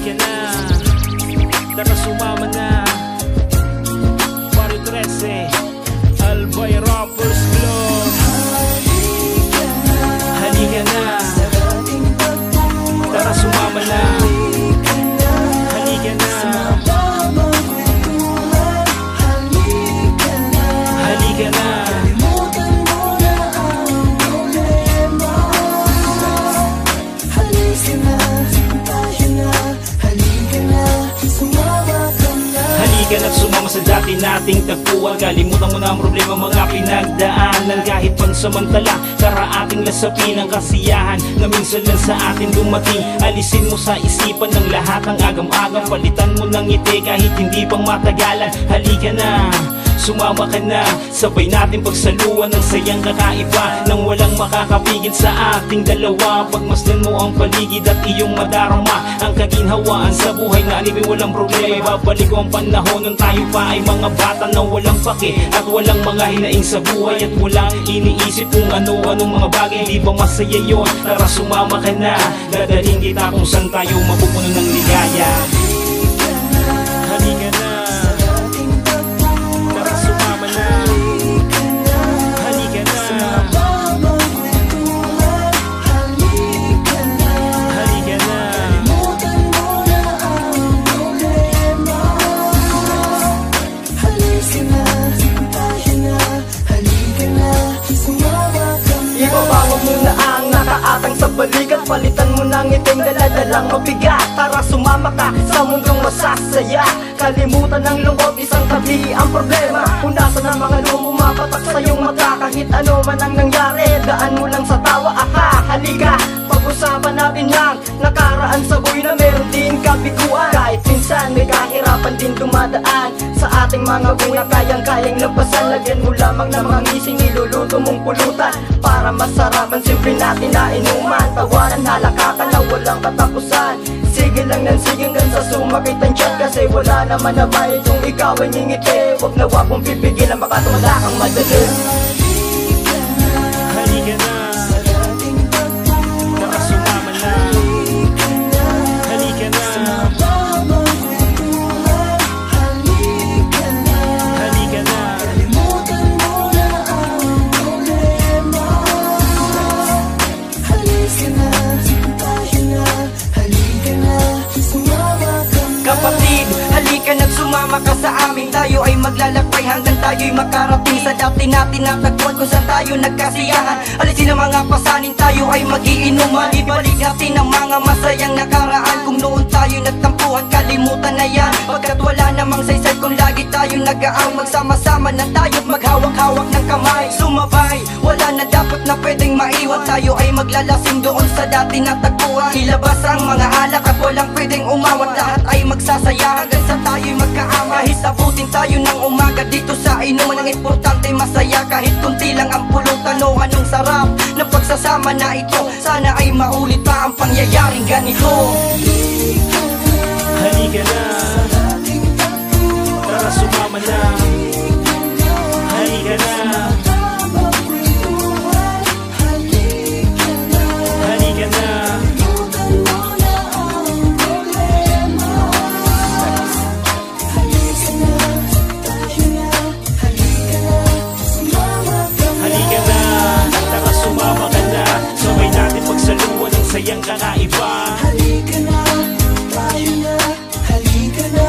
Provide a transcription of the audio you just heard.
Halika na, tara sumama na. Barrio 13, Albay Rappers Club. Halika na, tara sumama na. Halika na, halika na. Halika na't sumama sa dati nating tagpuan. Kalimutan mo na ang problema, mga pinagdaanan. Kahit pansamantala, tara ating lasapin ang kasiyahan na minsan lang sa atin dumating. Alisin mo sa isipan ng lahat ng agam-agam. Palitan mo ng ngiti kahit hindi pang matagalan. Halika na, sumama ka na, sabay natin pagsaluan ng sayang kakaiba, nang walang makakapigil sa ating dalawa. Pagmasdan mo ang paligid at iyong madarama ang kaginhawaan sa buhay na anime walang problema. Babalik ko ang panahon nung tayo pa ay mga bata na walang pake at walang mga hinaing sa buhay, at walang iniisip kung ano-anong mga bagay. Di ba masaya yun? Tara sumama ka na, dadalhin kita kung saan tayo mapupuno ng ligaya. Halika na, sa balikat, palitan mo ng iting daladalang mabigat. Tara sumama ka sa mundong masasaya. Kalimutan ng lungkot, isang tabi ang problema. Punasan ang mga lumapatak sa iyong mata. Kahit ano man ang nangyari, daan mo lang sa tawa. Aha, halika, pag-usapan natin lang nakaraan sa buhay na meron din kabiguan. Kahit minsan may kahirapan din dumadaan sa ating mga bunga, kayang-kayang labasan. Lagyan mo lamang ng mga ngising, iluluto mong pulutan para masarapan, simple natin na inuman. Tawanan, halakakan na walang katapusan. Sige lang ng sige hanggang sa sumakit ang tiyan, kasi wala naman na bayad kung ikaw ay ngingiti. Huwag na wag mong pipigilan, baka tumala kang madali. Halika na, tara sumama na. Halika na, halika na. Kapatid, halika na't sumama ka sa amin. Tayo ay maglalakbay hanggang tayo'y makarating sa dati natin natagpuan kung saan tayo nagkasiyahan. Alisin ang mga pasanin, tayo ay magiinuman. Ibalik natin ang mga masayang nakaraan. Kung noon tayo nagtampuhan, kalimutan na yan. Pagkat wala namang saysay kung lagi tayo nag-aang. Magsama-sama na tayo't maghawak-hawak ng kamay. Sumabay, wala na dapat na pwedeng maiwan. Tayo ay maglalasing doon sa dati natagpuan. Ilabas ang mga alak at walang pwedeng umawat. Lahat ay magsasaya hanggang sa tayo'y magkaama. Kahit abutin tayo ng umaga dito sa inuman, ang importante masaya kahit kunti lang ang pulutan. O anong sarap ng pagsasama na ito, sana ay maulit pa ang pangyayaring ganito. Halika na, tara sumama na. Halika na, halika na. Halika na, tara sumama ka na, sabay natin pagsaluan ng sayang kakaiba. Halika na, tayo na, halika na.